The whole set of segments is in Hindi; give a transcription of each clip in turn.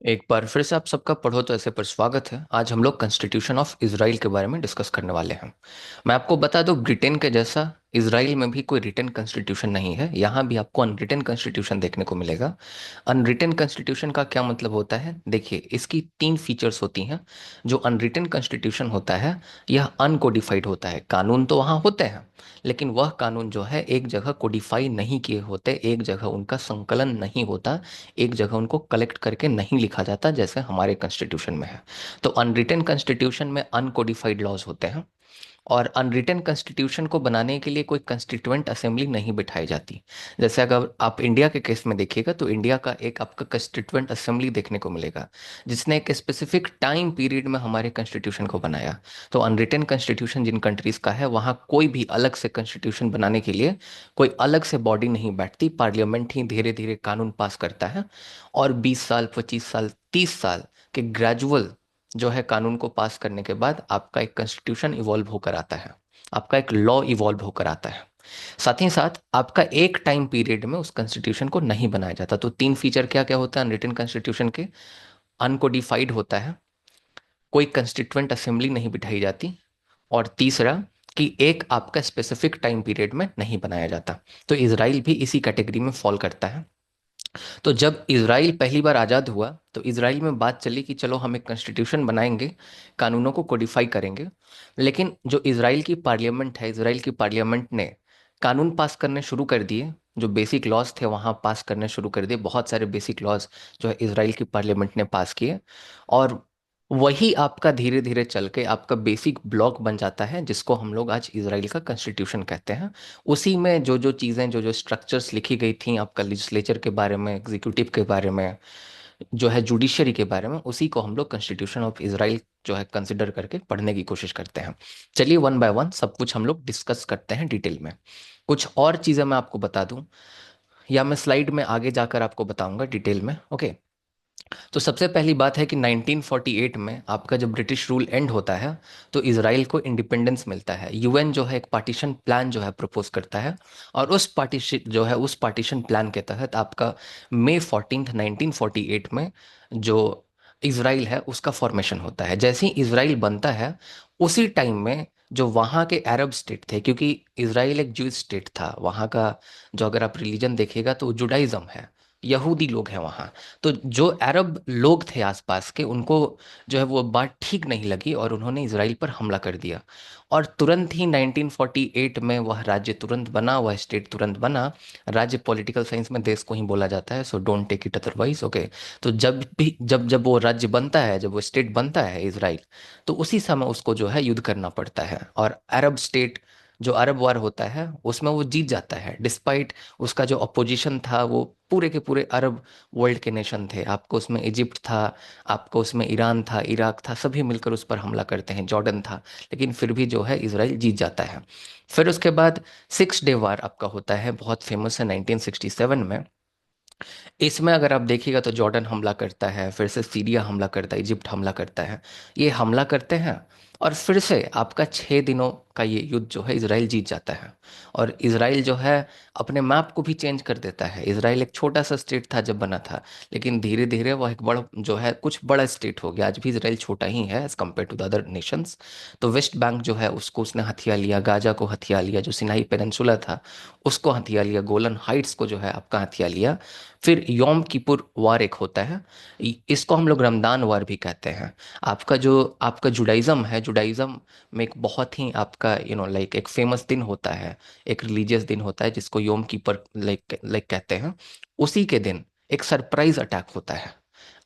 एक बार फिर से आप सबका पढ़ो तो ऐसे पर स्वागत है। आज हम लोग कॉन्स्टिट्यूशन ऑफ इसराइल के बारे में डिस्कस करने वाले हैं। मैं आपको बता दूं, ब्रिटेन के जैसा इसराइल में भी कोई रिटन कॉन्स्टिट्यूशन नहीं है। यहाँ भी आपको अनरिटन कॉन्स्टिट्यूशन देखने को मिलेगा। अनरिटन कॉन्स्टिट्यूशन का क्या मतलब होता है? देखिए, इसकी तीन फीचर्स होती हैं। जो अनरिटन कॉन्स्टिट्यूशन होता है, यह अनकोडिफाइड होता है। कानून तो वहाँ होते हैं, लेकिन वह कानून जो है एक जगह कोडिफाई नहीं किए होते, एक जगह उनका संकलन नहीं होता, एक जगह उनको कलेक्ट करके नहीं लिखा जाता जैसे हमारे कॉन्स्टिट्यूशन में है। तो अनरिटन कॉन्स्टिट्यूशन में अनकोडिफाइड लॉज होते हैं। और अनरिटन कॉन्स्टिट्यूशन को बनाने के लिए कोई कंस्टिट्यूएंट असेंबली नहीं बिठाई जाती। जैसे अगर आप इंडिया के केस में देखिएगा तो इंडिया का एक आपका कंस्टिट्यूएंट असेंबली देखने को मिलेगा, जिसने एक स्पेसिफिक टाइम पीरियड में हमारे कॉन्स्टिट्यूशन को बनाया। तो अनरिटन कॉन्स्टिट्यूशन जिन कंट्रीज का है, वहाँ कोई भी अलग से कॉन्स्टिट्यूशन बनाने के लिए कोई अलग से बॉडी नहीं बैठती, पार्लियामेंट ही धीरे धीरे कानून पास करता है। और 20 साल, 25 साल, 30 साल के ग्रेजुअल जो है कानून को पास करने के बाद आपका एक कॉन्स्टिट्यूशन इवॉल्व होकर आता है, आपका एक लॉ इवॉल्व होकर आता है। साथ ही साथ आपका एक टाइम पीरियड में उस कॉन्स्टिट्यूशन को नहीं बनाया जाता। तो तीन फीचर क्या क्या होता है अनरिटन कॉन्स्टिट्यूशन के? अनकोडिफाइड होता है, कोई कंस्टिट्यूएंट असेंबली नहीं बिठाई जाती, और तीसरा कि एक आपका स्पेसिफिक टाइम पीरियड में नहीं बनाया जाता। तो इसराइल भी इसी कैटेगरी में फॉल करता है। तो जब इसराइल पहली बार आज़ाद हुआ तो इसराइल में बात चली कि चलो हम एक कॉन्स्टिट्यूशन बनाएंगे, कानूनों को कोडिफाई करेंगे। लेकिन जो इसराइल की पार्लियामेंट है, इसराइल की पार्लियामेंट ने कानून पास करने शुरू कर दिए। जो बेसिक लॉज थे वहाँ पास करने शुरू कर दिए, बहुत सारे बेसिक लॉज जो है इसराइल की पार्लियामेंट ने पास किए। और वही आपका धीरे धीरे चल के आपका बेसिक ब्लॉक बन जाता है, जिसको हम लोग आज इसराइल का कॉन्स्टिट्यूशन कहते हैं। उसी में जो जो चीज़ें, जो जो स्ट्रक्चर्स लिखी गई थी आपका लेजिस्लेचर के बारे में, एग्जीक्यूटिव के बारे में, जो है जुडिशरी के बारे में, उसी को हम लोग कॉन्स्टिट्यूशन ऑफ इसराइल जो है कंसिडर करके पढ़ने की कोशिश करते हैं। चलिए वन बाय वन सब कुछ हम लोग डिस्कस करते हैं डिटेल में। कुछ और चीज़ें मैं आपको बता दूं, या मैं स्लाइड में आगे जाकर आपको बताऊंगा डिटेल में। ओके। तो सबसे पहली बात है कि 1948 में आपका जब ब्रिटिश रूल एंड होता है तो इसराइल को इंडिपेंडेंस मिलता है। यूएन जो है एक पार्टीशन प्लान जो है प्रपोज करता है, और उस पार्टीशन जो है उस पार्टीशन प्लान के तहत आपका May 14 1948 में जो इसराइल है उसका फॉर्मेशन होता है। जैसे ही इसराइल बनता है, उसी टाइम में जो वहाँ के अरब स्टेट थे, क्योंकि इसराइल एक ज्यूइश स्टेट था, वहाँ का जो अगर आप रिलीजन देखिएगा तो जुडाइज्म है, यहूदी लोग हैं वहाँ। तो जो अरब लोग थे आसपास के, उनको जो है वो बात ठीक नहीं लगी और उन्होंने इसराइल पर हमला कर दिया। और तुरंत ही 1948 में वह राज्य तुरंत बना, वह स्टेट तुरंत बना। राज्य पॉलिटिकल साइंस में देश को ही बोला जाता है, so don't take it otherwise. Okay. तो जब भी जब जब वो राज्य बनता है, जब वो स्टेट बनता है इसराइल, तो उसी समय उसको जो है युद्ध करना पड़ता है। और अरब स्टेट जो अरब वार होता है उसमें वो जीत जाता है, डिस्पाइट उसका जो अपोजिशन था वो पूरे के पूरे अरब वर्ल्ड के नेशन थे। आपको उसमें इजिप्ट था, आपको उसमें ईरान था, इराक था, सभी मिलकर उस पर हमला करते हैं, जॉर्डन था। लेकिन फिर भी जो है इसराइल जीत जाता है। फिर उसके बाद 6 डे वार आपका होता है, बहुत फेमस है 1967 में। इसमें अगर आप देखिएगा तो जॉर्डन हमला करता है, फिर से सीरिया हमला करता है, इजिप्ट हमला करता है, ये हमला करते हैं। और फिर से आपका 6 दिनों का ये युद्ध जो है इसराइल जीत जाता है। और इसराइल जो है अपने मैप को भी चेंज कर देता है। इसराइल एक छोटा सा स्टेट था जब बना था, लेकिन धीरे धीरे वह एक बड़ा जो है कुछ बड़ा स्टेट हो गया। आज भी इसराइल छोटा ही है as compared to the other nations. तो वेस्ट बैंक जो है उसको उसने हथिया लिया, गाजा को हथिया लिया, जो सिनाई पेनिनसुला था उसको हथिया लिया, गोलन हाइट्स को जो है आपका हथिया लिया। फिर योम किपुर वार एक होता है, इसको हम लोग रमदान वार भी कहते हैं। आपका जुडाइज्म है, जुडाइज्म में एक बहुत ही आपका लाइक एक फेमस दिन होता है, एक रिलीजियस दिन होता है जिसको योम किपर लाइक लाइक कहते हैं। उसी के दिन एक सरप्राइज अटैक होता है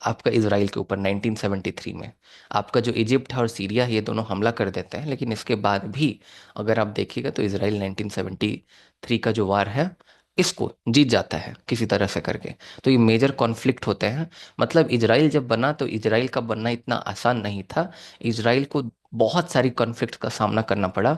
आपका इसराइल के ऊपर 1973 में। आपका जो इजिप्ट है और सीरिया है, ये दोनों हमला कर देते हैं, लेकिन इसके बाद भी अगर आप देखिएगा तो इसराइल 1973 का जो वार है इसको जीत जाता है किसी तरह से करके। तो ये मेजर कॉन्फ्लिक्ट होते हैं। मतलब इजराइल जब बना तो इजराइल का बनना इतना आसान नहीं था। इजराइल को बहुत सारी कॉन्फ्लिक्ट का सामना करना पड़ा।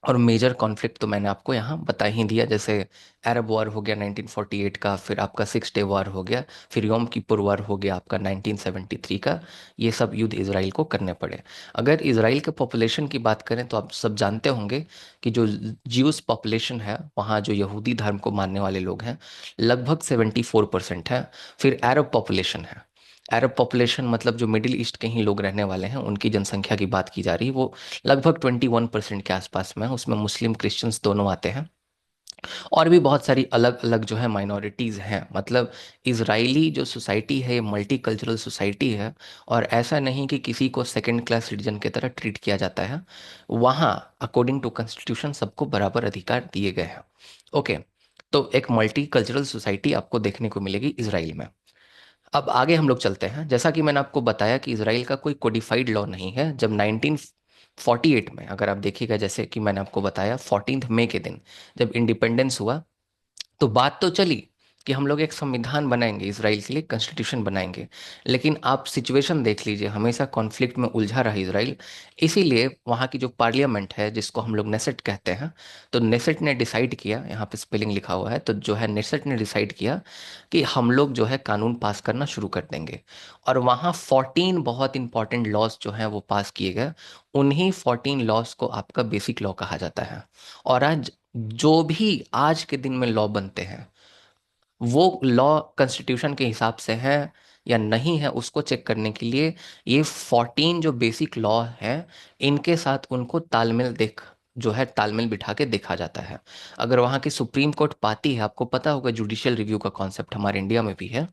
और मेजर कॉन्फ्लिक्ट तो मैंने आपको यहाँ बता ही दिया, जैसे अरब वॉर हो गया 1948 का, फिर आपका 6 डे वॉर हो गया, फिर योम किपुर वॉर हो गया आपका 1973 का। ये सब युद्ध इसराइल को करने पड़े। अगर इसराइल के पॉपुलेशन की बात करें तो आप सब जानते होंगे कि जो ज्यूस पॉपुलेशन है वहाँ, जो यहूदी धर्म को मानने वाले लोग हैं, लगभग 74% है। फिर अरब पॉपुलेशन है, अरब पॉपुलेशन मतलब जो मिडिल ईस्ट के ही लोग रहने वाले हैं, उनकी जनसंख्या की बात की जा रही है, वो लगभग 21% के आसपास में है। उसमें मुस्लिम क्रिश्चियंस दोनों आते हैं, और भी बहुत सारी अलग अलग जो है माइनॉरिटीज़ हैं। मतलब इजरायली जो सोसाइटी है ये मल्टी कल्चरल सोसाइटी है, और ऐसा नहीं कि किसी को सेकंड क्लास सिटीजन की तरह ट्रीट किया जाता है। वहाँ अकॉर्डिंग टू कॉन्स्टिट्यूशन सबको बराबर अधिकार दिए गए हैं। ओके, तो एक मल्टी कल्चरल सोसाइटी आपको देखने को मिलेगी इसराइल में। अब आगे हम लोग चलते हैं। जैसा कि मैंने आपको बताया कि इसराइल का कोई कोडिफाइड लॉ नहीं है। जब 1948 में, अगर आप देखिएगा, जैसे कि मैंने आपको बताया 14 मई के दिन जब इंडिपेंडेंस हुआ, तो बात तो चली कि हम लोग एक संविधान बनाएंगे, इसराइल के लिए कॉन्स्टिट्यूशन बनाएंगे। लेकिन आप सिचुएशन देख लीजिए, हमेशा कॉन्फ्लिक्ट में उलझा रहा इसराइल। इसीलिए वहाँ की जो पार्लियामेंट है, जिसको हम लोग नेसेट कहते हैं, तो नेसेट ने डिसाइड किया, यहाँ पे स्पेलिंग लिखा हुआ है, तो जो है नेसेट ने डिसाइड किया कि हम लोग जो है कानून पास करना शुरू कर देंगे। और वहाँ 14 बहुत इंपॉर्टेंट लॉज जो हैं वो पास किए गए। उन्हीं 14 लॉज को आपका बेसिक लॉ कहा जाता है। और आज जो भी आज के दिन में लॉ बनते हैं, वो लॉ कॉन्स्टिट्यूशन के हिसाब से है या नहीं है, उसको चेक करने के लिए ये 14 जो बेसिक लॉ हैं, इनके साथ उनको तालमेल देख जो है तालमेल बिठा के देखा जाता है। अगर वहाँ की सुप्रीम कोर्ट पाती है, आपको पता होगा जुडिशियल रिव्यू का कॉन्सेप्ट हमारे इंडिया में भी है,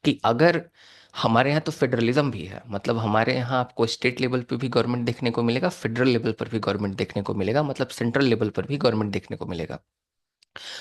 कि अगर हमारे यहाँ तो फेडरलिज्म भी है, मतलब हमारे यहाँ आपको स्टेट लेवल पे भी गवर्नमेंट देखने को मिलेगा, फेडरल लेवल पर भी गवर्नमेंट देखने को मिलेगा, मतलब सेंट्रल लेवल पर भी गवर्नमेंट देखने को मिलेगा।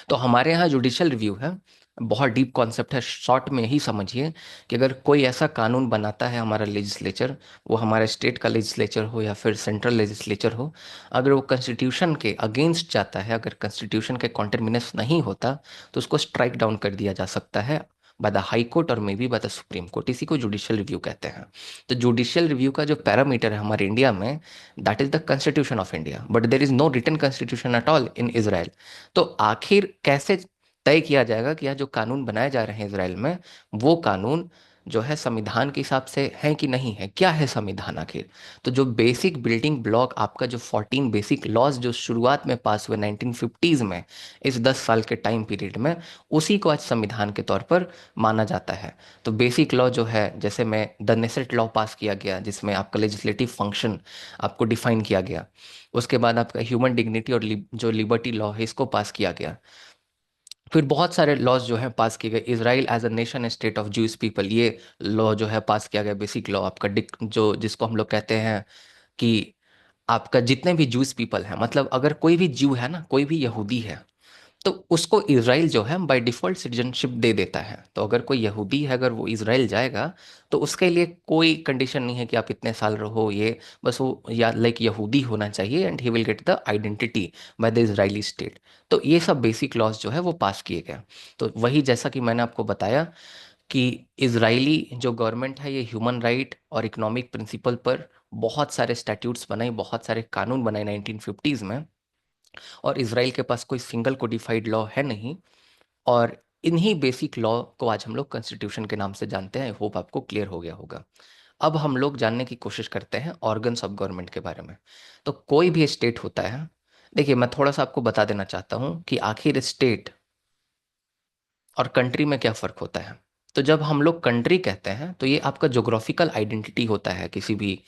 तो हमारे यहाँ जुडिशियल रिव्यू है, बहुत डीप कॉन्सेप्ट है। शॉर्ट में यही समझिए कि अगर कोई ऐसा कानून बनाता है हमारा लेजिस्लेचर, वो हमारे स्टेट का लेजिस्लेचर हो या फिर सेंट्रल लेजिस्लेचर हो, अगर वो कॉन्स्टिट्यूशन के अगेंस्ट जाता है, अगर कॉन्स्टिट्यूशन के कॉन्टरमिनेंस नहीं होता, तो उसको स्ट्राइक डाउन कर दिया जा सकता है बाय द हाई कोर्ट और may be by the supreme court. इसी को जुडिशियल रिव्यू कहते हैं। तो जुडिशियल रिव्यू का जो पैरामीटर है हमारे इंडिया में, that is the constitution of India, but there is no written constitution at all in Israel. तो आखिर कैसे तय किया जाएगा कि यह जो कानून बनाए जा रहे हैं इसराइल में, वो कानून जो है संविधान के हिसाब से है कि नहीं है? क्या है संविधान आखिर? तो जो बेसिक बिल्डिंग ब्लॉक आपका, जो 14 बेसिक लॉज जो शुरुआत में पास हुए 1950s में, इस 10 साल के टाइम पीरियड में, उसी को आज संविधान के तौर पर माना जाता है। तो बेसिक लॉ जो है, जैसे में द नेसेट लॉ पास किया गया, जिसमें आपका लेजिस्लेटिव फंक्शन आपको डिफाइन किया गया। उसके बाद आपका ह्यूमन डिग्निटी और जो लिबर्टी लॉ है, इसको पास किया गया। फिर बहुत सारे लॉज जो हैं पास किए गए। Israel as a nation state of Jews people, ये लॉ जो है पास किया गया। बेसिक लॉ आपका जो जिसको हम लोग कहते हैं कि आपका जितने भी जूस पीपल हैं, मतलब अगर कोई भी ज्यू है ना, कोई भी यहूदी है, तो उसको इसराइल जो है बाय डिफॉल्ट सिटीजनशिप दे देता है। तो अगर कोई यहूदी है, अगर वो इसराइल जाएगा, तो उसके लिए कोई कंडीशन नहीं है कि आप इतने साल रहो, ये बस वो या लाइक यहूदी होना चाहिए, and he will get the identity by the Israeli state. तो ये सब बेसिक लॉज जो है वो पास किए गए। तो वही जैसा कि मैंने आपको बताया कि इजरायली जो गवर्नमेंट है, ये ह्यूमन राइट और इकोनॉमिक प्रिंसिपल पर बहुत सारे स्टैट्यूट्स बनाए, बहुत सारे कानून बनाए 1950s में। और इसराइल के पास कोई सिंगल कोडिफाइड लॉ है नहीं। और इन्हीं बेसिक लॉ को आज हम लोग कॉन्स्टिट्यूशन के नाम से जानते हैं। आई होप आपको क्लियर हो गया होगा। अब हम लोग जानने की कोशिश करते हैं ऑर्गन्स ऑफ गवर्नमेंट के बारे में। तो कोई भी स्टेट होता है, देखिए मैं थोड़ा सा आपको बता देना चाहता हूँ कि आखिर स्टेट और कंट्री में क्या फ़र्क होता है। तो जब हम लोग कंट्री कहते हैं, तो ये आपका जोग्राफिकल आइडेंटिटी होता है किसी भी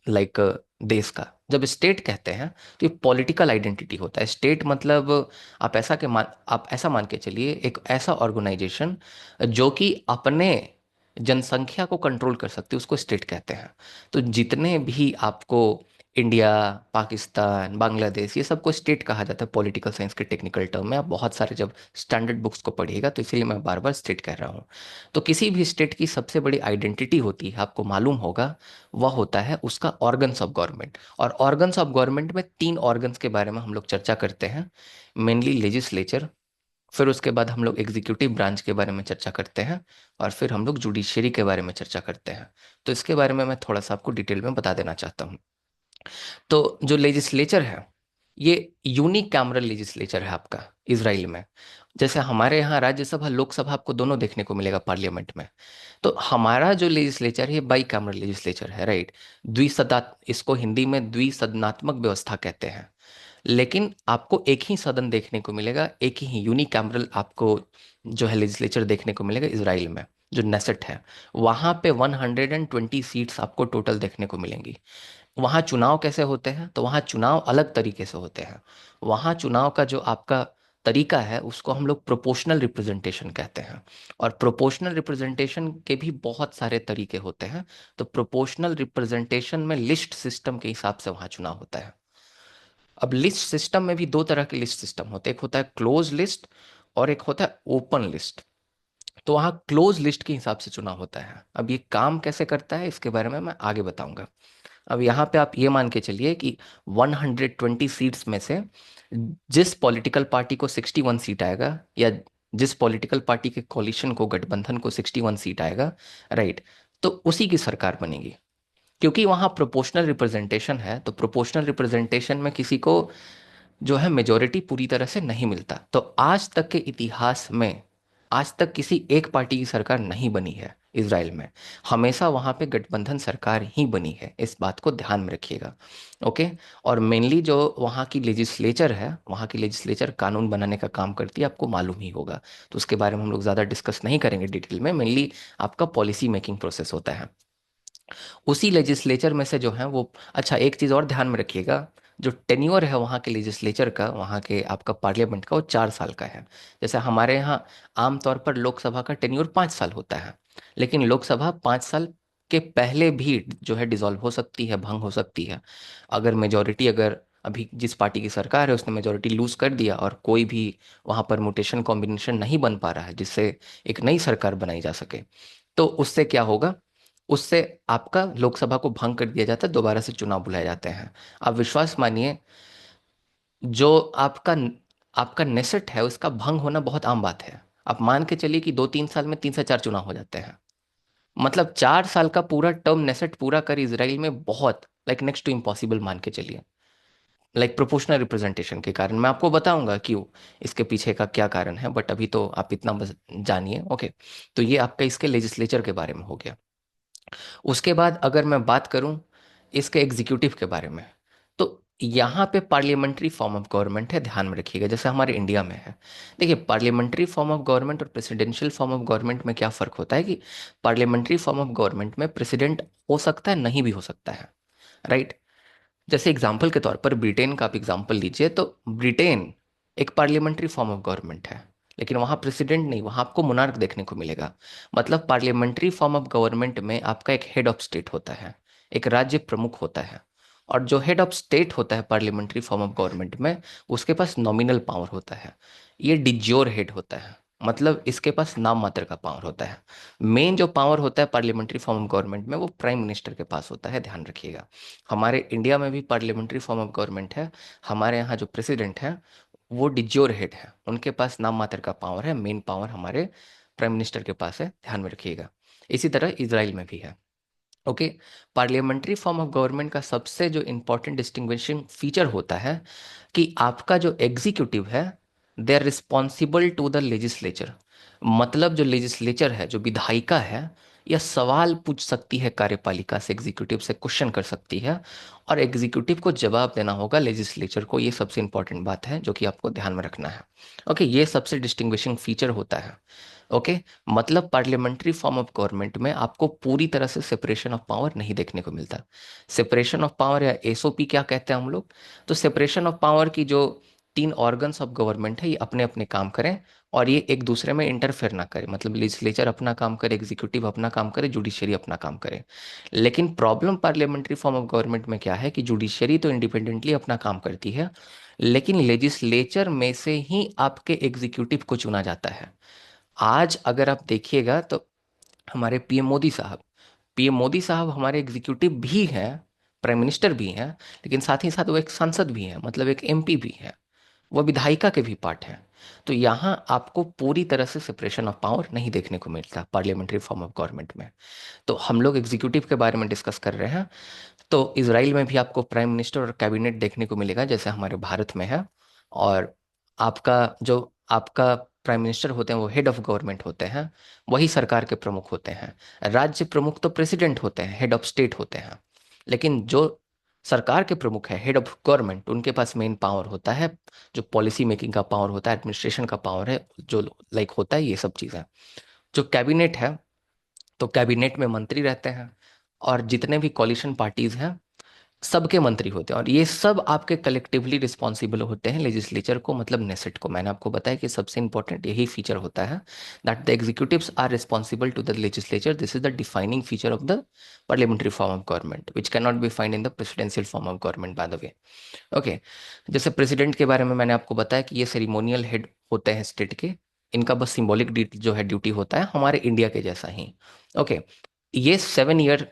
लाइक देश का। जब स्टेट कहते हैं, तो ये पॉलिटिकल आइडेंटिटी होता है। स्टेट मतलब आप ऐसा मान के चलिए, एक ऐसा ऑर्गेनाइजेशन जो कि अपने जनसंख्या को कंट्रोल कर सकती है, उसको स्टेट कहते हैं। तो जितने भी आपको इंडिया, पाकिस्तान, बांग्लादेश, ये सबको स्टेट कहा जाता है पॉलिटिकल साइंस के टेक्निकल टर्म में। आप बहुत सारे जब स्टैंडर्ड बुक्स को पढ़िएगा, तो इसीलिए मैं बार बार स्टेट कह रहा हूँ। तो किसी भी स्टेट की सबसे बड़ी आइडेंटिटी होती है, आपको मालूम होगा, वह होता है उसका ऑर्गन्स ऑफ गवर्नमेंट। और ऑर्गन्स ऑफ गवर्नमेंट में 3 ऑर्गन्स के बारे में हम लोग चर्चा करते हैं, मेनली लेजिस्लेचर, फिर उसके बाद हम लोग एग्जीक्यूटिव ब्रांच के बारे में चर्चा करते हैं, और फिर हम लोग जुडिशरी के बारे में चर्चा करते हैं। तो इसके बारे में मैं थोड़ा सा आपको डिटेल में बता देना चाहता हूँ। तो जो लेजिस्लेचर है, ये यूनिक कैमरल लेजिस्लेचर है आपका इसराइल में। जैसे हमारे यहाँ राज्यसभा लोकसभा आपको दोनों देखने को मिलेगा पार्लियामेंट में, तो हमारा जो लेजिस्लेचर है बाई कैमरल लेजिस्लेचर है, राइट। द्विसदा इसको हिंदी में द्विसदनात्मक व्यवस्था कहते हैं। लेकिन आपको एक ही सदन देखने को मिलेगा, एक ही यूनिक कैमरल आपको जो है लेजिस्लेचर देखने को मिलेगा इसराइल में। जो नेसेट है, वहां पे 120 सीट्स आपको टोटल देखने को मिलेंगी। वहाँ चुनाव कैसे होते हैं? तो वहाँ चुनाव अलग तरीके से होते हैं। वहाँ चुनाव का जो आपका तरीका है उसको हम लोग प्रोपोर्शनल रिप्रेजेंटेशन कहते हैं। और प्रोपोर्शनल रिप्रेजेंटेशन के भी बहुत सारे तरीके होते हैं। तो प्रोपोर्शनल रिप्रेजेंटेशन में लिस्ट सिस्टम के हिसाब से वहाँ चुनाव होता है। अब लिस्ट सिस्टम में भी दो तरह के लिस्ट सिस्टम होते हैं, एक होता है क्लोज लिस्ट और एक होता है ओपन लिस्ट। तो वहाँ क्लोज लिस्ट के हिसाब से चुनाव होता है। अब ये काम कैसे करता है इसके बारे में मैं आगे बताऊंगा। अब यहाँ पे आप ये मान के चलिए कि 120 सीट्स में से जिस पॉलिटिकल पार्टी को 61 सीट आएगा, या जिस पॉलिटिकल पार्टी के कोलिशन को, गठबंधन को 61 सीट आएगा, राइट, तो उसी की सरकार बनेगी। क्योंकि वहाँ प्रोपोर्शनल रिप्रेजेंटेशन है, तो प्रोपोर्शनल रिप्रेजेंटेशन में किसी को जो है मेजोरिटी पूरी तरह से नहीं मिलता। तो आज तक के इतिहास में आज तक किसी एक पार्टी की सरकार नहीं बनी है इसराइल में। हमेशा वहां पे गठबंधन सरकार ही बनी है, इस बात को ध्यान में रखिएगा। ओके। और मेनली जो वहाँ की लेजिस्लेचर है, वहाँ की लेजिस्लेचर कानून बनाने का काम करती है, आपको मालूम ही होगा। तो उसके बारे में हम लोग ज़्यादा डिस्कस नहीं करेंगे डिटेल में। मेनली आपका पॉलिसी मेकिंग प्रोसेस होता है उसी लेजिस्लेचर में से जो है वो। अच्छा, एक चीज़ और ध्यान में रखिएगा, जो टेन्योर है वहाँ के लेजिस्लेचर का, वहाँ के आपका पार्लियामेंट का, वो 4 साल का है। जैसे हमारे यहाँ आमतौर पर लोकसभा का टेन्योर 5 साल होता है, लेकिन लोकसभा 5 साल के पहले भी जो है डिसॉल्व हो सकती है, भंग हो सकती है। अगर मेजोरिटी, अगर अभी जिस पार्टी की सरकार है उसने मेजोरिटी लूज कर दिया और कोई भी वहाँ पर मुटेशन कॉम्बिनेशन नहीं बन पा रहा है जिससे एक नई सरकार बनाई जा सके, तो उससे क्या होगा? उससे आपका लोकसभा को भंग कर दिया जाता है, दोबारा से चुनाव बुलाए जाते हैं। आप विश्वास मानिए, जो आपका आपका नेसेट है उसका भंग होना बहुत आम बात है। आप मान के चलिए कि 2-3 साल में 3 से 4 चुनाव हो जाते हैं। मतलब 4 साल का पूरा टर्म नेसेट पूरा कर इसराइल में बहुत लाइक नेक्स्ट टू इम्पॉसिबल मान के चलिए। लाइक प्रोपोर्शनल रिप्रेजेंटेशन के कारण मैं आपको बताऊंगा क्यों, इसके पीछे का क्या कारण है, बट अभी तो आप इतना बस जानिए। ओके। तो ये आपका इसके लेजिस्लेचर के बारे में हो गया। उसके बाद अगर मैं बात करूं इसके एग्जीक्यूटिव के बारे में, तो यहाँ पे पार्लियामेंट्री फॉर्म ऑफ गवर्नमेंट है, ध्यान में रखिएगा, जैसे हमारे इंडिया में है। देखिए, पार्लियामेंट्री फॉर्म ऑफ गवर्नमेंट और प्रेसिडेंशियल फॉर्म ऑफ गवर्नमेंट में क्या फ़र्क होता है कि पार्लियामेंट्री फॉर्म ऑफ गवर्नमेंट में प्रेसिडेंट हो सकता है, नहीं भी हो सकता है, राइट। जैसे एग्जाम्पल के तौर पर ब्रिटेन का आप एग्जाम्पल लीजिए, तो ब्रिटेन एक पार्लियामेंट्री फॉर्म ऑफ गवर्नमेंट है, लेकिन वहाँ प्रेसिडेंट नहीं, वहाँ आपको मोनार्क देखने को मिलेगा। मतलब पार्लियामेंट्री फॉर्म ऑफ गवर्नमेंट में आपका एक हेड ऑफ स्टेट होता है, एक राज्य प्रमुख होता है। और जो हेड ऑफ स्टेट होता है पार्लियामेंट्री फॉर्म ऑफ गवर्नमेंट में, उसके पास नॉमिनल पावर होता है। ये डिज्योर हेड होता है, मतलब इसके पास नाम मात्र का पावर होता है। मेन जो पावर होता है पार्लियामेंट्री फॉर्म ऑफ गवर्नमेंट में, वो प्राइम मिनिस्टर के पास होता है, ध्यान रखिएगा। हमारे इंडिया में भी पार्लियामेंट्री फॉर्म ऑफ गवर्नमेंट है। हमारे यहाँ जो प्रेसिडेंट है वो डिज्योर हेड है, उनके पास नाम मात्र का पावर है, मेन पावर हमारे प्राइम मिनिस्टर के पास है, ध्यान में रखिएगा। इसी तरह इसराइल में भी है। Okay. Parliamentary form of government का सबसे जो इंपॉर्टेंट डिस्टिंग्विशिंग फीचर होता है कि आपका जो एग्जीक्यूटिव है, they are responsible to the legislature. मतलब जो लेजिस्लेचर है, जो विधायिका है, यह सवाल पूछ सकती है कार्यपालिका से, एग्जीक्यूटिव से क्वेश्चन कर सकती है, और एग्जीक्यूटिव को जवाब देना होगा लेजिस्लेचर को। ये सबसे इंपॉर्टेंट बात है जो कि आपको ध्यान में रखना है। ओके, ये सबसे डिस्टिंग्विशिंग फीचर होता है। ओके। मतलब पार्लियामेंट्री फॉर्म ऑफ गवर्नमेंट में आपको पूरी तरह से सेपरेशन ऑफ पावर नहीं देखने को मिलता। सेपरेशन ऑफ पावर या एसओपी क्या कहते हैं हम लोग? तो सेपरेशन ऑफ पावर की जो 3 ऑर्गन्स ऑफ गवर्नमेंट है, ये अपने अपने काम करें और ये एक दूसरे में इंटरफेयर ना करे। मतलब लेजिस्लेचर अपना काम करे, एग्जीक्यूटिव अपना काम करे, जुडिशरी अपना काम करे। लेकिन problem parliamentary form of government में क्या है कि जुडिशरी तो इंडिपेंडेंटली अपना काम करती है, लेकिन लेजिस्लेचर में से ही आपके एग्जीक्यूटिव को चुना जाता है। आज अगर आप देखिएगा तो हमारे पीएम मोदी साहब हमारे एग्जीक्यूटिव भी हैं, प्राइम मिनिस्टर भी हैं, लेकिन साथ ही साथ वो एक सांसद भी हैं, मतलब एक एमपी भी हैं, वो विधायिका के भी पार्ट हैं। तो यहाँ आपको पूरी तरह से सेपरेशन ऑफ पावर नहीं देखने को मिलता पार्लियामेंट्री फॉर्म ऑफ गवर्नमेंट में। तो हम लोग एग्जीक्यूटिव के बारे में डिस्कस कर रहे हैं। तो इसराइल में भी आपको प्राइम मिनिस्टर और कैबिनेट देखने को मिलेगा, जैसे हमारे भारत में है। और आपका जो आपका प्राइम मिनिस्टर होते हैं वो हेड ऑफ गवर्नमेंट होते हैं, वही सरकार के प्रमुख होते हैं। राज्य प्रमुख तो प्रेसिडेंट होते हैं, हेड ऑफ स्टेट होते हैं। लेकिन जो सरकार के प्रमुख है, हेड ऑफ गवर्नमेंट, उनके पास मेन पावर होता है, जो पॉलिसी मेकिंग का पावर होता है, एडमिनिस्ट्रेशन का पावर है, जो लाइक होता है, ये सब चीज़ें। जो कैबिनेट है, तो कैबिनेट में मंत्री रहते हैं, और जितने भी कॉलिशन पार्टीज हैं सबके मंत्री होते हैं, और ये सब आपके कलेक्टिवली रिस्पॉन्सिबल होते हैं लेजिस्लेचर को, मतलब नेसेट को। मैंने आपको बताया कि सबसे इंपॉर्टेंट यही फीचर होता है, that the executives are responsible to the legislature. This is the defining feature of the parliamentary form of government which can not be find in the presidential form of government, by the way. Okay, जैसे प्रेसिडेंट के बारे में मैंने आपको बताया कि ये सेरिमोनियल हेड होते हैं स्टेट के, इनका बस सिंबॉलिक जो है ड्यूटी होता है हमारे इंडिया के जैसा ही। ओके, ये 7 ईयर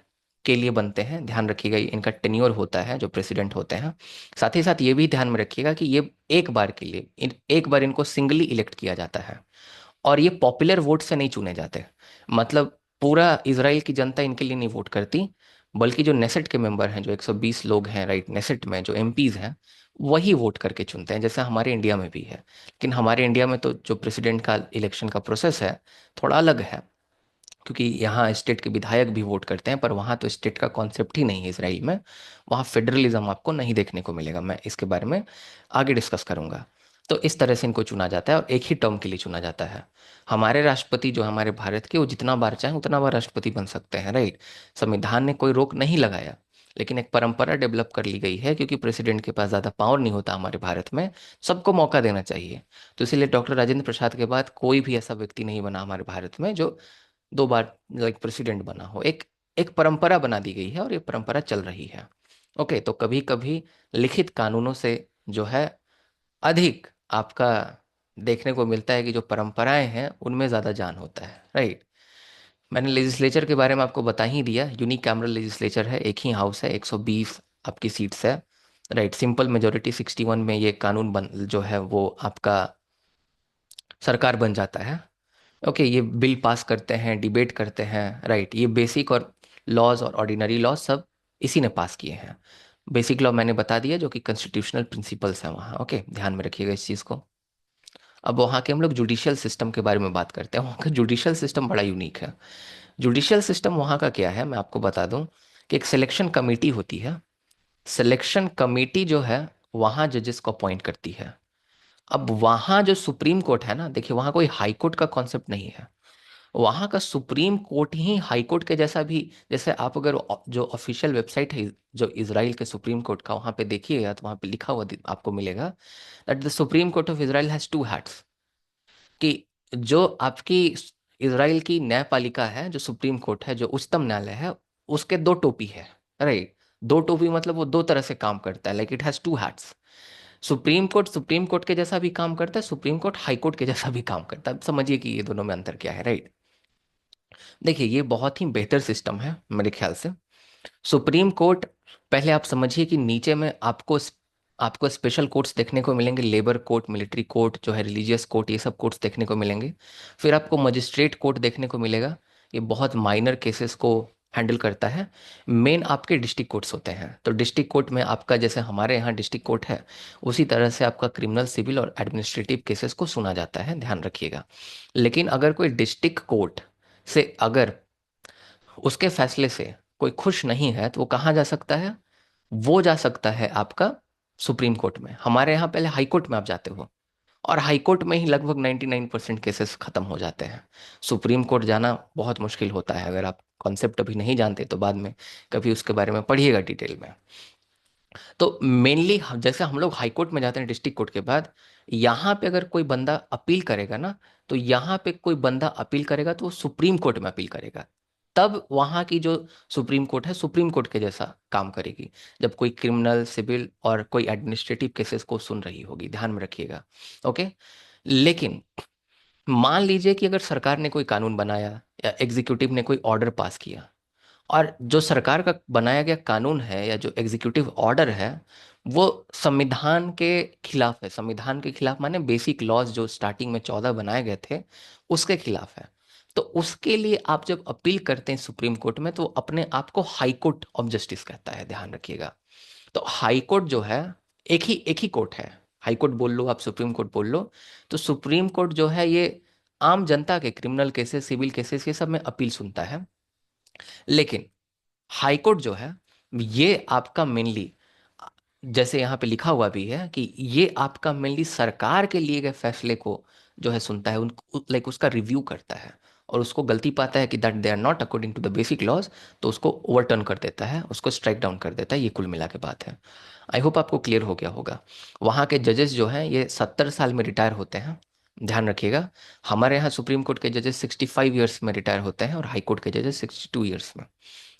के लिए बनते हैं, ध्यान रखिएगा, ये इनका टेन्योर होता है जो प्रेसिडेंट होते हैं। साथ ही साथ ये भी ध्यान में रखिएगा कि ये एक बार के लिए एक बार इनको सिंगली इलेक्ट किया जाता है, और ये पॉपुलर वोट से नहीं चुने जाते। मतलब पूरा इसराइल की जनता इनके लिए नहीं वोट करती, बल्कि जो नेसेट के मेंबर हैं, जो 120 लोग हैं, राइट, नेसेट में जो एमपीज हैं, वही वोट करके चुनते हैं, जैसे हमारे इंडिया में भी है। लेकिन हमारे इंडिया में तो जो प्रेसिडेंट का इलेक्शन का प्रोसेस है थोड़ा अलग है, क्योंकि यहाँ स्टेट के विधायक भी वोट करते हैं, पर वहाँ तो स्टेट का कॉन्सेप्ट ही नहीं है इसराइल में। वहाँ फेडरलिज्म आपको नहीं देखने को मिलेगा, मैं इसके बारे में आगे डिस्कस करूंगा। तो इस तरह से इनको चुना जाता है, और एक ही टर्म के लिए चुना जाता है। हमारे राष्ट्रपति जो हमारे भारत के, वो जितना बार चाहे उतना बार राष्ट्रपति बन सकते हैं, राइट। संविधान ने कोई रोक नहीं लगाया, लेकिन एक परंपरा डेवलप कर ली गई है, क्योंकि प्रेसिडेंट के पास ज़्यादा पावर नहीं होता हमारे भारत में, सबको मौका देना चाहिए। तो इसीलिए डॉक्टर राजेंद्र प्रसाद के बाद कोई भी ऐसा व्यक्ति नहीं बना हमारे भारत में जो 2 बार लाइक प्रेसिडेंट बना हो। एक एक परंपरा बना दी गई है, और ये परंपरा चल रही है। ओके, तो कभी कभी लिखित कानूनों से जो है अधिक आपका देखने को मिलता है कि जो परंपराएं हैं उनमें ज़्यादा जान होता है, राइट। मैंने लेजिस्लेचर के बारे में आपको बता ही दिया, यूनिक कैमरल लेजिस्लेचर है, एक ही हाउस है, 120 आपकी सीट्स है, राइट। सिंपल मेजोरिटी 61 में ये कानून बन जो है वो आपका सरकार बन जाता है। ओके, ये बिल पास करते हैं, डिबेट करते हैं, राइट। ये बेसिक और लॉज और ऑर्डिनरी लॉज सब इसी ने पास किए हैं। बेसिक लॉ मैंने बता दिया, जो कि कॉन्स्टिट्यूशनल प्रिंसिपल्स हैं वहाँ। ओके, ध्यान में रखिएगा इस चीज़ को। अब वहाँ के हम लोग जुडिशियल सिस्टम के बारे में बात करते हैं। वहाँ का जुडिशियल सिस्टम बड़ा यूनिक है। जुडिशियल सिस्टम वहाँ का क्या है, मैं आपको बता दूं कि एक सिलेक्शन कमेटी होती है। सिलेक्शन कमेटी जो है वहाँ जजेस को अपॉइंट करती है। अब वहाँ जो सुप्रीम कोर्ट है ना, देखिए वहाँ कोई हाई कोर्ट का कॉन्सेप्ट नहीं है। वहाँ का सुप्रीम कोर्ट ही हाई कोर्ट के जैसा भी, जैसे आप अगर जो ऑफिशियल वेबसाइट है जो इसराइल के सुप्रीम कोर्ट का, वहाँ पे देखिएगा तो वहाँ पे लिखा हुआ आपको मिलेगा that the supreme court of Israel has 2 hats. कि जो आपकी इसराइल की न्यायपालिका है, जो सुप्रीम कोर्ट है, जो उच्चतम न्यायालय है, उसके 2 टोपी है, राइट। 2 टोपी मतलब वो 2 तरह से काम करता है, like it has 2 hats. Supreme court के जैसा भी काम करता है, सुप्रीम कोर्ट हाई कोर्ट के जैसा भी काम करता है। अब समझिए कि ये दोनों में अंतर क्या है, राइट। देखिए ये बहुत ही बेहतर सिस्टम है मेरे ख्याल से। सुप्रीम कोर्ट, पहले आप समझिए कि नीचे में आपको स्पेशल कोर्ट्स देखने को मिलेंगे, लेबर कोर्ट, मिलिट्री कोर्ट जो है, रिलीजियस कोर्ट, ये सब कोर्ट्स देखने को मिलेंगे। फिर आपको मजिस्ट्रेट कोर्ट देखने को मिलेगा, ये बहुत माइनर केसेस को हैंडल करता है। मेन आपके डिस्ट्रिक्ट कोर्ट्स होते हैं। तो डिस्ट्रिक्ट कोर्ट में आपका, जैसे हमारे यहाँ डिस्ट्रिक्ट कोर्ट है, उसी तरह से आपका क्रिमिनल, सिविल और एडमिनिस्ट्रेटिव केसेस को सुना जाता है, ध्यान रखिएगा। लेकिन अगर कोई डिस्ट्रिक्ट कोर्ट से अगर उसके फैसले से कोई खुश नहीं है, तो वो कहाँ जा सकता है? वो जा सकता है आपका सुप्रीम कोर्ट में। हमारे यहाँ पहले हाई कोर्ट में आप जाते हो, और हाई कोर्ट में ही लगभग 99% केसेस खत्म हो जाते हैं। सुप्रीम कोर्ट जाना बहुत मुश्किल होता है। अगर आप कॉन्सेप्ट अभी नहीं जानते तो बाद में कभी उसके बारे में पढ़िएगा डिटेल में। तो मेनली जैसे हम लोग हाई कोर्ट में जाते हैं डिस्ट्रिक्ट कोर्ट के बाद, यहाँ पे अगर कोई बंदा अपील करेगा ना, तो यहाँ पे कोई बंदा अपील करेगा तो वो सुप्रीम कोर्ट में अपील करेगा। तब वहाँ की जो सुप्रीम कोर्ट है, सुप्रीम कोर्ट के जैसा काम करेगी, जब कोई क्रिमिनल, सिविल और कोई एडमिनिस्ट्रेटिव केसेस को सुन रही होगी, ध्यान में रखिएगा। ओके, लेकिन मान लीजिए कि अगर सरकार ने कोई कानून बनाया या एग्जीक्यूटिव ने कोई ऑर्डर पास किया, और जो सरकार का बनाया गया कानून है या जो एग्जीक्यूटिव ऑर्डर है वो संविधान के खिलाफ है। संविधान के खिलाफ माने बेसिक लॉज जो स्टार्टिंग में 14 बनाए गए थे उसके खिलाफ है। तो उसके लिए आप जब अपील करते हैं सुप्रीम कोर्ट में, तो अपने आप को हाई कोर्ट ऑफ जस्टिस कहता है, ध्यान रखिएगा। तो हाई कोर्ट जो है, एक ही कोर्ट है। हाई कोर्ट बोल लो, आप सुप्रीम कोर्ट बोल लो। तो सुप्रीम कोर्ट जो है ये आम जनता के क्रिमिनल केसेस, सिविल केसेस, ये सब में अपील सुनता है। लेकिन हाई कोर्ट जो है ये आपका मेनली, जैसे यहाँ पे लिखा हुआ भी है कि ये आपका मेनली सरकार के लिए गए फैसले को जो है सुनता है, उन लाइक उसका रिव्यू करता है। और उसको गलती पाता है कि that they are not according to the basic laws, तो उसको ओवरटर्न कर देता है, उसको स्ट्राइक डाउन कर देता है। ये कुल मिला के बात है। आई होप आपको क्लियर हो गया होगा। वहाँ के जजेस जो हैं ये 70 साल में रिटायर होते हैं, ध्यान रखिएगा। हमारे यहाँ सुप्रीम कोर्ट के जजेस 65 ईयर्स में रिटायर होते हैं और हाई कोर्ट के जजेस 62 ईयर्स में।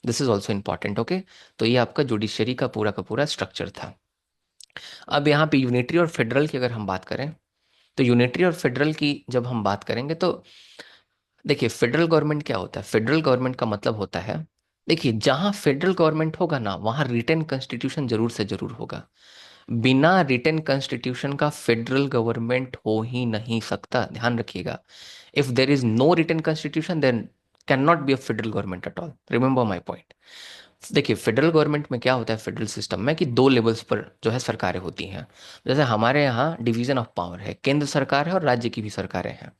This is also important, okay. तो ये आपका जुडिशरी का पूरा स्ट्रक्चर था। अब यहाँ पे यूनिटरी और फेडरल की अगर हम बात करें, तो यूनिटरी और फेडरल की जब हम बात करेंगे तो देखिए, फेडरल गवर्नमेंट क्या होता है? फेडरल गवर्नमेंट का मतलब होता है, देखिए जहां फेडरल गवर्नमेंट होगा ना वहां रिटन कॉन्स्टिट्यूशन जरूर से जरूर होगा। बिना रिटन कॉन्स्टिट्यूशन का फेडरल गवर्नमेंट हो ही नहीं सकता, ध्यान रखिएगा। If there is no written constitution then can not be a federal government at all, remember my point. देखिए, फेडरल गवर्नमेंट में क्या होता है फेडरल सिस्टम में, कि दो लेवल्स पर जो है सरकारें होती हैं। जैसे हमारे यहाँ डिवीजन ऑफ पावर है, केंद्र सरकार है और राज्य की भी सरकारें हैं।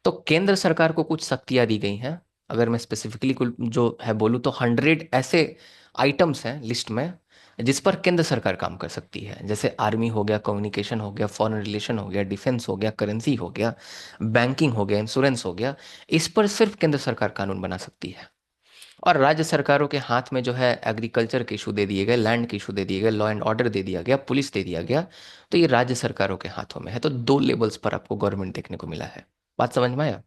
तो केंद्र सरकार को कुछ सख्तियां दी गई हैं। अगर मैं स्पेसिफिकली कुल जो है बोलूँ तो 100 ऐसे आइटम्स हैं लिस्ट में जिस पर केंद्र सरकार काम कर सकती है। जैसे आर्मी हो गया, कम्युनिकेशन हो गया, फॉरेन रिलेशन हो गया, डिफेंस हो गया, करेंसी हो गया, बैंकिंग हो गया, इंश्योरेंस हो गया। इस पर सिर्फ केंद्र सरकार कानून बना सकती है। और राज्य सरकारों के हाथ में जो है एग्रीकल्चर के इशू दे दिए गए, लैंड के इशू दे दिए गए, लॉ एंड ऑर्डर दे दिया गया, पुलिस दे दिया गया। तो ये राज्य सरकारों के हाथों में है। तो दो लेवल्स पर आपको गवर्नमेंट देखने को मिला है। बात समझ में आया?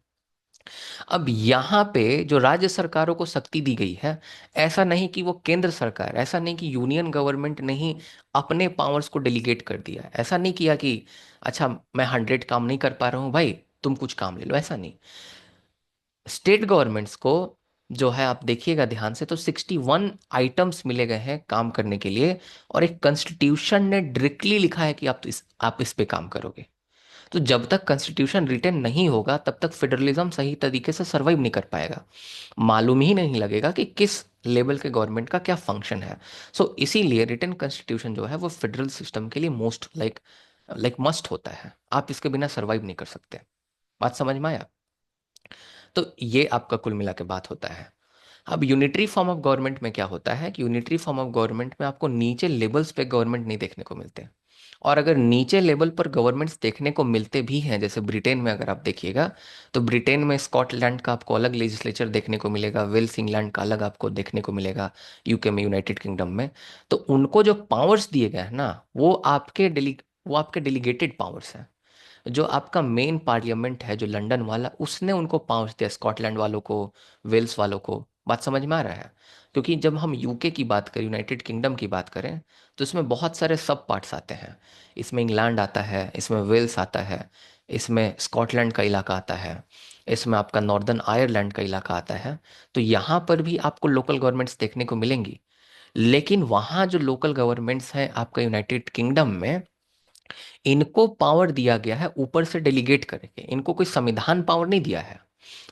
अब यहाँ पे जो राज्य सरकारों को शक्ति दी गई है, ऐसा नहीं कि वो केंद्र सरकार, ऐसा नहीं कि यूनियन गवर्नमेंट ने ही अपने पावर्स को डेलीगेट कर दिया, ऐसा नहीं किया कि अच्छा मैं 100 काम नहीं कर पा रहा हूँ भाई, तुम कुछ काम ले लो, ऐसा नहीं। स्टेट गवर्नमेंट्स को जो है, आप देखिएगा ध्यान से, तो 61 आइटम्स मिले गए हैं काम करने के लिए। और एक कॉन्स्टिट्यूशन ने डायरेक्टली लिखा है कि आप इस पे काम करोगे। तो जब तक कॉन्स्टिट्यूशन रिटेन नहीं होगा तब तक फेडरलिज्म सही तरीके से सर्वाइव नहीं कर पाएगा। मालूम ही नहीं लगेगा कि किस लेवल के गवर्नमेंट का क्या फंक्शन है। सो इसीलिए रिटेन कॉन्स्टिट्यूशन जो है वो फेडरल सिस्टम के लिए मोस्ट लाइक लाइक मस्ट होता है। आप इसके बिना सर्वाइव नहीं कर सकते। बात समझ में आया? तो ये आपका कुल मिला के बात होता है। अब यूनिटरी फॉर्म ऑफ गवर्नमेंट में क्या होता है कि यूनिटरी फॉर्म ऑफ गवर्नमेंट में आपको नीचे लेवल्स पे गवर्नमेंट नहीं देखने को मिलते। और अगर नीचे लेवल पर गवर्नमेंट्स देखने को मिलते भी हैं, जैसे ब्रिटेन में अगर आप देखिएगा, तो ब्रिटेन में स्कॉटलैंड का आपको अलग लेजिस्लेचर देखने को मिलेगा, वेल्स इंग्लैंड का अलग आपको देखने को मिलेगा, यूके में, यूनाइटेड किंगडम में। तो उनको जो पावर्स दिए गए हैं ना, वो आपके डेलीगेटेड पावर्स हैं। जो आपका मेन पार्लियामेंट है जो लंदन वाला, उसने उनको पावर्स दिया, स्कॉटलैंड वालों को, वेल्स वालों को। बात समझ में आ रहा है? क्योंकि जब हम यूके की बात करें, यूनाइटेड किंगडम की बात करें, तो इसमें बहुत सारे सब पार्ट्स आते हैं। इसमें इंग्लैंड आता है, इसमें वेल्स आता है, इसमें स्कॉटलैंड का इलाका आता है, इसमें आपका नॉर्दर्न आयरलैंड का इलाका आता है। तो यहाँ पर भी आपको लोकल गवर्नमेंट्स देखने को मिलेंगी। लेकिन वहाँ जो लोकल गवर्नमेंट्स हैं आपका यूनाइटेड किंगडम में, इनको पावर दिया गया है ऊपर से डेलीगेट करके, इनको कोई संविधान पावर नहीं दिया है।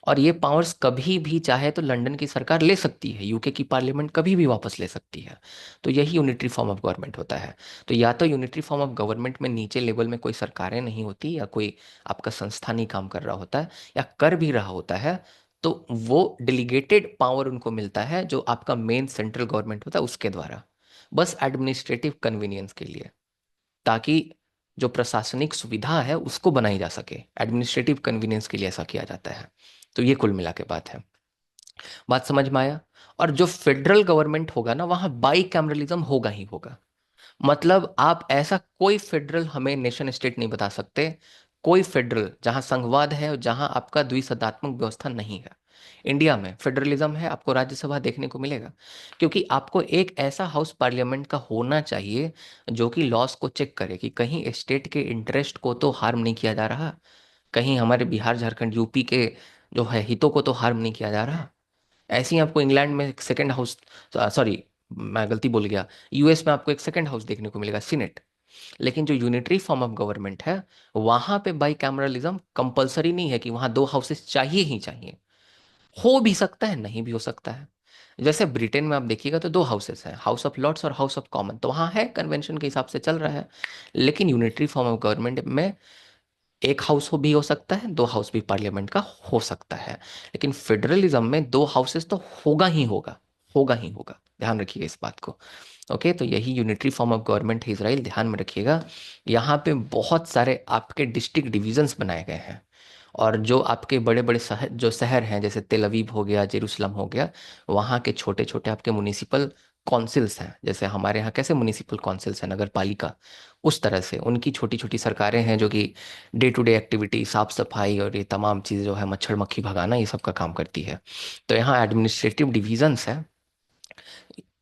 और ये पावर्स कभी भी चाहे तो लंदन की सरकार ले सकती है, यूके की पार्लियामेंट कभी भी वापस ले सकती है। तो यही यूनिटरी फॉर्म ऑफ गवर्नमेंट होता है। तो या तो यूनिटरी फॉर्म ऑफ गवर्नमेंट में नीचे लेवल में कोई सरकारें नहीं होती, या कोई आपका संस्था नहीं काम कर रहा होता है, या कर भी रहा होता है तो वो डेलीगेटेड पावर उनको मिलता है जो आपका मेन सेंट्रल गवर्नमेंट होता है उसके द्वारा, बस एडमिनिस्ट्रेटिव कन्वीनियंस के लिए, ताकि जो प्रशासनिक सुविधा है उसको बनाई जा सके। एडमिनिस्ट्रेटिव कन्वीनियंस के लिए ऐसा किया जाता है। तो ये कुल मिला के बात है। बात समझ में आया? और जो फेडरल गवर्नमेंट होगा ना वहां बाई कैमरलिज्म होगा ही होगा। मतलब आप ऐसा कोई फेडरल हमें नेशन स्टेट नहीं बता सकते, कोई फेडरल जहां संघवाद है और जहां आपका द्विसत्तात्मक व्यवस्था नहीं है। इंडिया में फेडरलिज्म है, आपको राज्यसभा देखने को मिलेगा। क्योंकि आपको एक ऐसा हाउस पार्लियामेंट का होना चाहिए जो कि लॉस को चेक करे कि कहीं स्टेट के इंटरेस्ट को तो हार्म नहीं किया जा रहा, कहीं हमारे बिहार झारखंड यूपी के जो है हितों को तो हार्म नहीं किया जा रहा। ऐसे ही आपको इंग्लैंड में एक सेकेंड हाउस, सॉरी मैं गलती बोल गया, यूएस में आपको एक सेकेंड हाउस देखने को मिलेगा, सीनेट। लेकिन जो यूनिटरी फॉर्म ऑफ गवर्नमेंट है वहां पे बाई कैमरलिज्म कंपलसरी नहीं है कि वहां दो हाउसेस चाहिए ही चाहिए। हो भी सकता है, नहीं भी हो सकता है। जैसे ब्रिटेन में आप देखिएगा तो दो हाउसेस हैं, हाउस ऑफ लॉर्ड्स और हाउस ऑफ कॉमन, तो वहां है कन्वेंशन के हिसाब से चल रहा है। लेकिन यूनिटरी फॉर्म ऑफ गवर्नमेंट में एक हाउस हो भी हो सकता है, दो हाउस भी पार्लियामेंट का हो सकता है। लेकिन फेडरलिज्म में दो हाउसेस तो होगा ही होगा, होगा ही होगा। ध्यान रखिएगा इस बात को। ओके, तो यही यूनिटरी फॉर्म ऑफ गवर्नमेंट है इजराइल, ध्यान में रखिएगा। यहाँ पे बहुत सारे आपके डिस्ट्रिक्ट डिविजन्स बनाए गए हैं, और जो आपके बड़े बड़े शहर, जो शहर हैं जैसे तेल अवीव हो गया, जेरूसलम हो गया, वहाँ के छोटे छोटे आपके म्युनिसिपल काउंसिल्स हैं, जैसे हमारे यहाँ कैसे म्युनिसिपल काउंसिल्स हैं, नगर पालिका, उस तरह से उनकी छोटी छोटी सरकारें हैं जो कि डे टू डे एक्टिविटी, साफ सफाई और ये तमाम चीज़ जो है, मच्छर मक्खी भगाना, ये सब का काम करती है। तो यहाँ एडमिनिस्ट्रेटिव डिविजन्स हैं,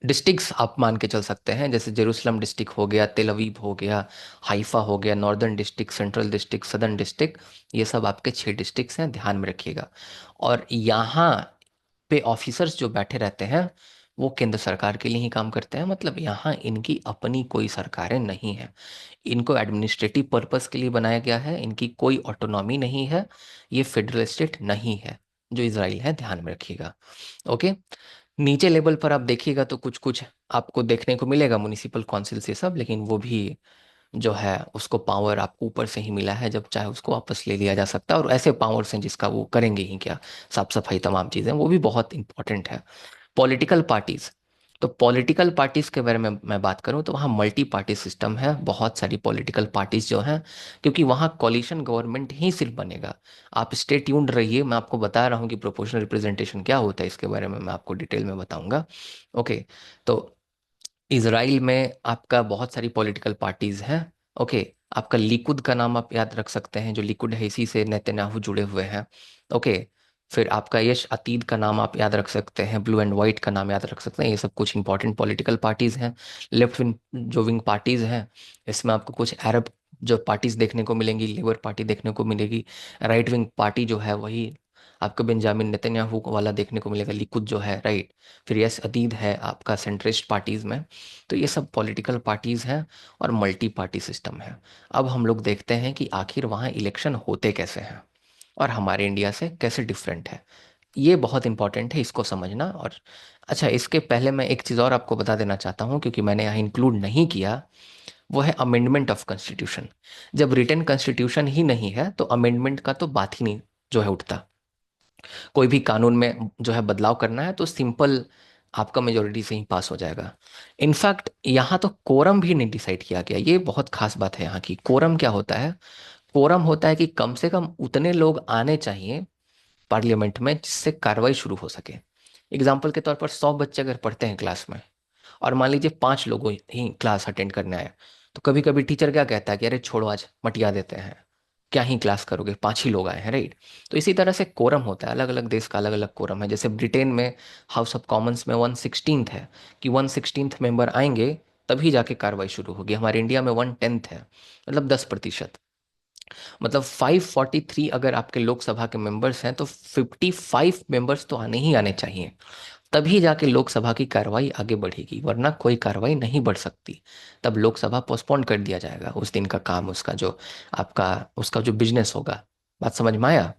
डिस्ट्रिक्ट्स आप मान के चल सकते हैं, जैसे जेरूसलम डिस्ट्रिक्ट हो गया, तेल अवीव हो गया, हाइफा हो गया, northern district, central district, southern district, ये सब आपके 6 डिस्ट्रिक्ट्स हैं, ध्यान में रखिएगा। और यहाँ पे ऑफिसर्स जो बैठे रहते हैं वो केंद्र सरकार के लिए ही काम करते हैं, मतलब यहाँ इनकी अपनी कोई सरकारें नहीं है, इनको एडमिनिस्ट्रेटिव पर्पस के लिए बनाया गया है, इनकी कोई ऑटोनॉमी नहीं है, ये फेडरल स्टेट नहीं है जो इसराइल है, ध्यान में रखिएगा। ओके। नीचे लेवल पर आप देखिएगा तो कुछ कुछ आपको देखने को मिलेगा, म्युनिसिपल काउंसिल से सब, लेकिन वो भी जो है उसको पावर आपको ऊपर से ही मिला है, जब चाहे उसको वापस ले लिया जा सकता है, और ऐसे पावर्स हैं जिसका वो करेंगे ही क्या, साफ सफाई तमाम चीज़ें, वो भी बहुत इंपॉर्टेंट है। पॉलिटिकल पार्टीज, तो पॉलिटिकल पार्टीज के बारे में मैं बात करूं तो वहाँ मल्टी पार्टी सिस्टम है, बहुत सारी पॉलिटिकल पार्टीज जो हैं, क्योंकि वहाँ कॉलिशन गवर्नमेंट ही सिर्फ बनेगा। आप स्टे ट्यून्ड रहिए, मैं आपको बता रहा हूँ कि प्रोपोर्शनल रिप्रेजेंटेशन क्या होता है, इसके बारे में मैं आपको डिटेल में बताऊंगा। ओके। तो इसराइल में आपका बहुत सारी पॉलिटिकल पार्टीज हैं। ओके। आपका लिकुद का नाम आप याद रख सकते हैं, जो लिकुद है इसी से नेतन्याहू जुड़े हुए हैं। ओके। फिर आपका यश अतीद का नाम आप याद रख सकते हैं, ब्लू एंड वाइट का नाम याद रख सकते हैं, ये सब कुछ इंपॉर्टेंट पॉलिटिकल पार्टीज हैं। लेफ्ट विंग जो विंग पार्टीज हैं, इसमें आपको कुछ अरब जो पार्टीज देखने को मिलेंगी, लेबर पार्टी देखने को मिलेगी। राइट विंग पार्टी जो है वही आपको बेंजामिन नेतन्याहू वाला देखने को मिलेगा, लिकुद जो है, राइट। फिर यस अदीद है आपका सेंट्रिस्ट पार्टीज में। तो ये सब पॉलिटिकल पार्टीज हैं और मल्टी पार्टी सिस्टम है। अब हम लोग देखते हैं कि आखिर वहाँ इलेक्शन होते कैसे हैं और हमारे इंडिया से कैसे डिफरेंट है। ये बहुत इंपॉर्टेंट है इसको समझना। और अच्छा, इसके पहले मैं एक चीज़ और आपको बता देना चाहता हूँ, क्योंकि मैंने यहाँ इंक्लूड नहीं किया, वो है अमेंडमेंट ऑफ कॉन्स्टिट्यूशन। जब रिटन कॉन्स्टिट्यूशन ही नहीं है तो अमेंडमेंट का तो बात ही नहीं जो है उठता। कोई भी कानून में जो है बदलाव करना है तो सिंपल आपका मेजोरिटी से ही पास हो जाएगा। इनफैक्ट यहाँ तो कोरम भी नहीं डिसाइड किया गया, ये बहुत खास बात है यहाँ की। कोरम क्या होता है? कोरम होता है कि कम से कम उतने लोग आने चाहिए पार्लियामेंट में जिससे कार्रवाई शुरू हो सके। एग्जाम्पल के तौर पर 100 बच्चे अगर पढ़ते हैं क्लास में, और मान लीजिए 5 लोग ही क्लास अटेंड करने आए, तो कभी कभी टीचर क्या कहता है कि अरे छोड़ो आज मटिया देते हैं, क्या ही क्लास करोगे, 5 ही लोग आए हैं, राइट। तो इसी तरह से कोरम होता है, अलग अलग देश का अलग अलग कोरम है। जैसे ब्रिटेन में हाउस ऑफ कॉमन्स में 1/16 है, कि 1/16 मेंबर आएंगे तभी जाके कार्रवाई शुरू होगी। हमारे इंडिया में 1/10 है, मतलब 10%। मतलब 543 अगर आपके लोकसभा के मेंबर्स हैं तो 55 मेंबर्स तो आने ही आने चाहिए, तभी जाके लोकसभा की कार्रवाई आगे बढ़ेगी, वरना कोई कार्रवाई नहीं बढ़ सकती। तब लोकसभा पोस्टपोन कर दिया जाएगा उस दिन का काम, उसका जो आपका उसका जो बिजनेस होगा। बात समझ में आया?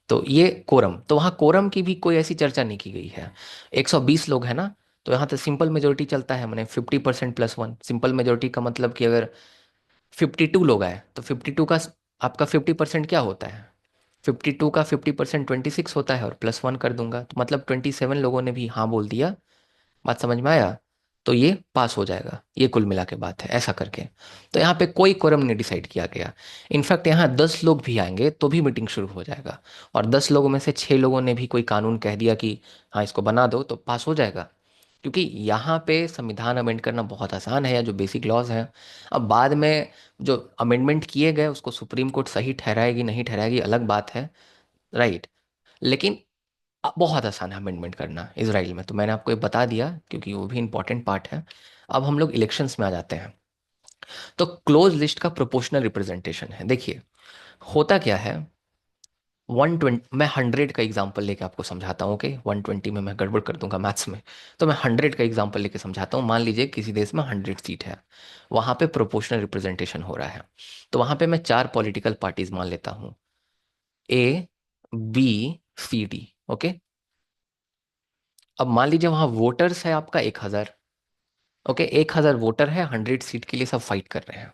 तो ये कोरम, तो वहाँ कोरम की भी कोई ऐसी चर्चा नहीं की गई है। 120 लोग हैं ना, तो यहाँ तो सिंपल मेजोरिटी चलता है, मैंने 50% +1। सिंपल मेजोरिटी का मतलब कि अगर 52 लोग आए तो 52 का आपका 50% क्या होता है? 52 का 50% 26 होता है, और +1 कर दूंगा तो मतलब 27 लोगों ने भी हाँ बोल दिया। बात समझ में आया? तो ये पास हो जाएगा, ये कुल मिला के बात है ऐसा करके। तो यहाँ पे कोई कोरम नहीं डिसाइड किया गया। इनफैक्ट यहाँ 10 लोग भी आएंगे तो भी मीटिंग शुरू हो जाएगा, और 10 लोगों में से 6 लोगों ने भी कोई कानून कह दिया कि हाँ इसको बना दो, तो पास हो जाएगा। क्योंकि यहाँ पे संविधान अमेंड करना बहुत आसान है, या जो बेसिक लॉज हैं। अब बाद में जो अमेंडमेंट किए गए उसको सुप्रीम कोर्ट सही ठहराएगी नहीं ठहराएगी अलग बात है, राइट। लेकिन बहुत आसान है अमेंडमेंट करना इसराइल में, तो मैंने आपको ये बता दिया क्योंकि वो भी इंपॉर्टेंट पार्ट है। अब हम लोग इलेक्शंस में आ जाते हैं। तो क्लोज लिस्ट का प्रोपोर्शनल रिप्रेजेंटेशन है, देखिए होता क्या है। 120, मैं 100 का एग्जांपल लेके आपको समझाता हूँ। ओके, 120 में मैं गड़बड़ कर दूंगा मैथ्स में, तो मैं 100 का एग्जांपल लेके समझाता हूँ। मान लीजिए किसी देश में 100 सीट है, वहां पे प्रोपोर्शनल रिप्रेजेंटेशन हो रहा है। तो वहां पे मैं 4 पॉलिटिकल पार्टीज मान लेता हूँ, A, B, C, D। Okay. अब मान लीजिए वहां वोटर्स है आपका 1000। ओके, 1000 वोटर है, 100 सीट के लिए सब फाइट कर रहे हैं।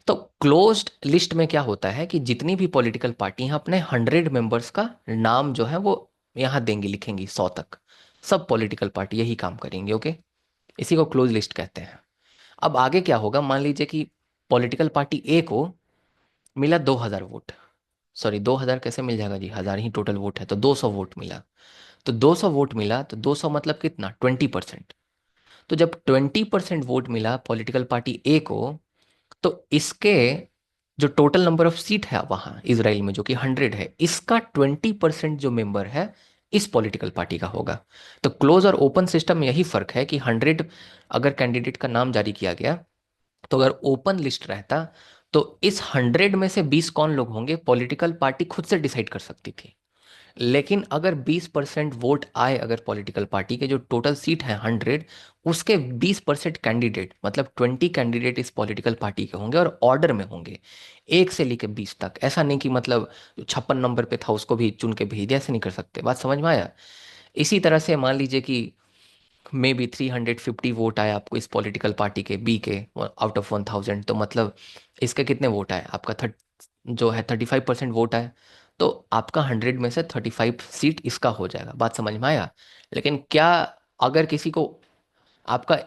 तो क्लोज्ड लिस्ट में क्या होता है कि जितनी भी पॉलिटिकल पार्टी हैं अपने 100 मेंबर्स का नाम जो है वो यहाँ देंगी, लिखेंगी 100 तक। सब पॉलिटिकल पार्टी यही काम करेंगे। ओके, इसी को क्लोज लिस्ट कहते हैं। अब आगे क्या होगा, मान लीजिए कि पॉलिटिकल पार्टी ए को मिला 2000 वोट, सॉरी, 2,000 कैसे मिल जाएगा जी, 1,000 ही टोटल वोट है, तो 200 वोट मिला। तो 200 वोट मिला तो 200 मतलब कितना, 20%। तो जब 20% वोट मिला पॉलिटिकल पार्टी ए को, तो इसके जो टोटल नंबर ऑफ सीट है वहां इसराइल में जो कि 100 है, इसका 20% जो मेंबर है इस पॉलिटिकल पार्टी का होगा। तो क्लोज और ओपन सिस्टम में यही फर्क है कि 100 अगर कैंडिडेट का नाम जारी किया गया, तो अगर ओपन लिस्ट रहता तो इस 100 में से 20 कौन लोग होंगे पॉलिटिकल पार्टी खुद से डिसाइड कर सकती थी। लेकिन अगर 20% वोट आए, अगर पॉलिटिकल पार्टी के जो टोटल सीट है 100, उसके 20% कैंडिडेट मतलब 20 कैंडिडेट इस पॉलिटिकल पार्टी के होंगे और ऑर्डर में होंगे, 1 से लेकर 20 तक। ऐसा नहीं कि मतलब जो 56 नंबर पे था उसको भी चुन के भेज दिया, ऐसे नहीं कर सकते। बात समझ में आया? इसी तरह से मान लीजिए कि मे बी 350 वोट आए आपको इस पॉलिटिकल पार्टी के बी के आउट ऑफ 1,000, तो मतलब इसके कितने वोट आए आपका जो है 35% वोट आए, तो आपका 100 में से 35 सीट इसका हो जाएगा। बात समझ में आया? लेकिन क्या अगर किसी को आपका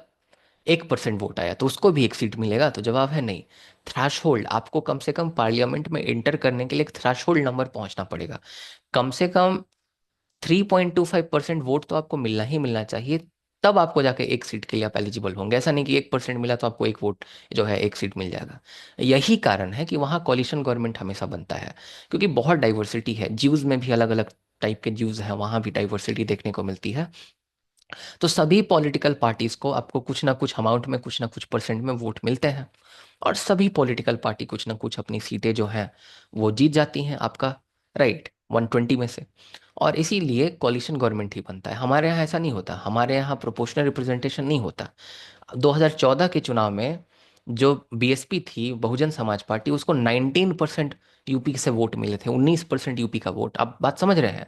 1% वोट आया तो उसको भी एक सीट मिलेगा? तो जवाब है नहीं। थ्रैशहोल्ड, आपको कम से कम पार्लियामेंट में इंटर करने के लिए एक थ्रैशहोल्ड नंबर पहुंचना पड़ेगा। कम से कम 3.25% वोट तो आपको मिलना ही मिलना चाहिए, तब आपको जाके एक सीट के लिए आप एलिजिबल होंगे। ऐसा नहीं कि 1% मिला तो आपको एक वोट जो है एक सीट मिल जाएगा। यही कारण है कि वहाँ कॉलिशन गवर्नमेंट हमेशा बनता है, क्योंकि बहुत डाइवर्सिटी है। ज्यूज में भी अलग अलग टाइप के ज्यूज हैं, वहाँ भी डाइवर्सिटी देखने को मिलती है। तो सभी पॉलिटिकल पार्टीज को आपको कुछ ना कुछ अमाउंट में, कुछ ना कुछ परसेंट में वोट मिलते हैं, और सभी पॉलिटिकल पार्टी कुछ ना कुछ अपनी सीटें जो हैं वो जीत जाती हैं आपका, राइट, 120 में से। और इसीलिए कॉलिशन गवर्नमेंट ही बनता है। हमारे यहाँ ऐसा नहीं होता, हमारे यहाँ प्रोपोर्शनल रिप्रेजेंटेशन नहीं होता। 2014 के चुनाव में जो बीएसपी थी, बहुजन समाज पार्टी, उसको 19% यूपी से वोट मिले थे, 19% यूपी का वोट। आप बात समझ रहे हैं?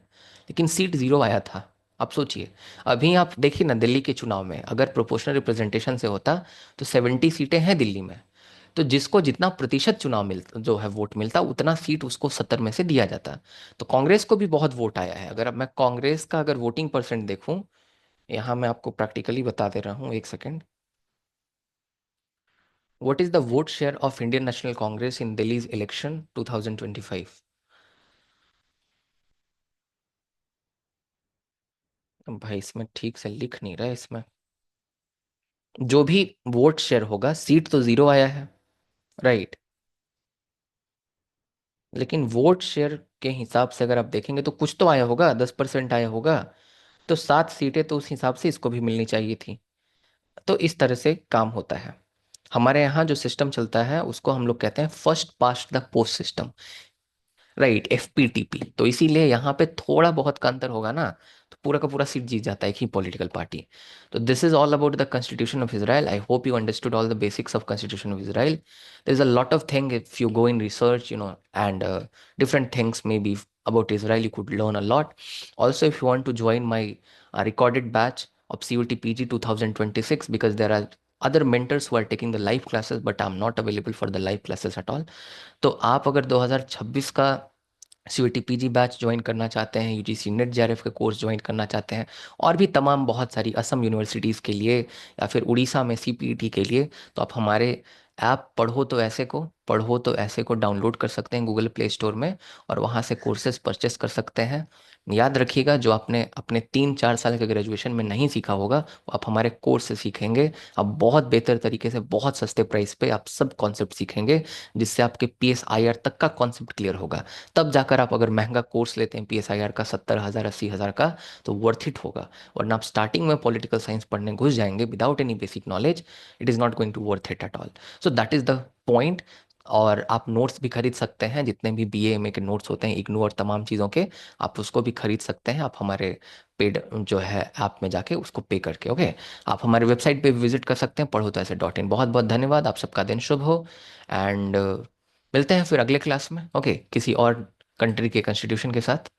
लेकिन सीट जीरो आया था। आप सोचिए, अभी आप देखिए ना, दिल्ली के चुनाव में अगर प्रोपोर्शनल रिप्रेजेंटेशन से होता तो 70 सीटें हैं दिल्ली में। तो जिसको जितना प्रतिशत चुनाव मिलता जो है वोट मिलता, उतना सीट उसको 70 में से दिया जाता। तो कांग्रेस को भी बहुत वोट आया है। अगर अब मैं कांग्रेस का अगर वोटिंग परसेंट देखूं, यहाँ मैं आपको प्रैक्टिकली बता दे रहा हूँ, एक second. What is the vote share of Indian national Congress in Delhi's election 2025? भाई इसमें ठीक से लिख नहीं रहा है इसमें। जो भी वोट शेयर होगा, सीट तो जीरो आया है, राइट, लेकिन वोट शेयर के हिसाब से अगर आप देखेंगे तो कुछ तो आया होगा, 10% आया होगा। तो 7 सीटें तो उस हिसाब से इसको भी मिलनी चाहिए थी। तो इस तरह से काम होता है। हमारे यहाँ जो सिस्टम चलता है उसको हम लोग कहते हैं first past the post system, right, FPTP. तो इसीलिए यहाँ पे थोड़ा बहुत का अंतर होगा ना, तो पूरा का पूरा सीट जीत जाता है एक ही पॉलिटिकल पार्टी। तो this is all about the constitution of Israel. I hope you understood all the basics of constitution of Israel. There is a lot of thing if you go in research, and different things maybe about Israel, you could learn a lot. Also, if you want to join my recorded batch of CUT-PG 2026, because there are other mentors who are taking the live classes, but I'm not available for the live classes at all. तो आप अगर 2026 का सीयूटी पीजी बैच ज्वाइन करना चाहते हैं, यूजीसी नेट जेआरएफ का कोर्स ज्वाइन करना चाहते हैं, और भी तमाम बहुत सारी असम यूनिवर्सिटीज़ के लिए या फिर उड़ीसा में सीपीईटी के लिए, तो आप हमारे ऐप पढ़ो तो ऐसे को डाउनलोड कर सकते हैं गूगल प्ले स्टोर में, और वहाँ से कोर्सेज परचेस कर सकते हैं। याद रखिएगा, जो आपने अपने 3-4 साल के ग्रेजुएशन में नहीं सीखा होगा वो आप हमारे कोर्स से सीखेंगे। आप बहुत बेहतर तरीके से, बहुत सस्ते प्राइस पे आप सब कॉन्सेप्ट सीखेंगे, जिससे आपके पीएसआईआर तक का कॉन्सेप्ट क्लियर होगा। तब जाकर आप अगर महंगा कोर्स लेते हैं पीएसआईआर का 70,000 80,000 का, तो वर्थ इट होगा। वरना आप स्टार्टिंग में पॉलिटिकल साइंस पढ़ने घुस जाएंगे without any basic knowledge, it is not going to worth it at all. So that is the point. और आप नोट्स भी खरीद सकते हैं, जितने भी बीए एमए के नोट्स होते हैं इग्नू और तमाम चीज़ों के, आप उसको भी खरीद सकते हैं। आप हमारे पेड जो है ऐप में जाके उसको पे करके, ओके। आप हमारे वेबसाइट पे विजिट कर सकते हैं, पढ़ो तो ऐसे .in। बहुत बहुत धन्यवाद, आप सबका दिन शुभ हो। एंड मिलते हैं फिर अगले क्लास में, ओके, किसी और कंट्री के कॉन्स्टिट्यूशन के साथ।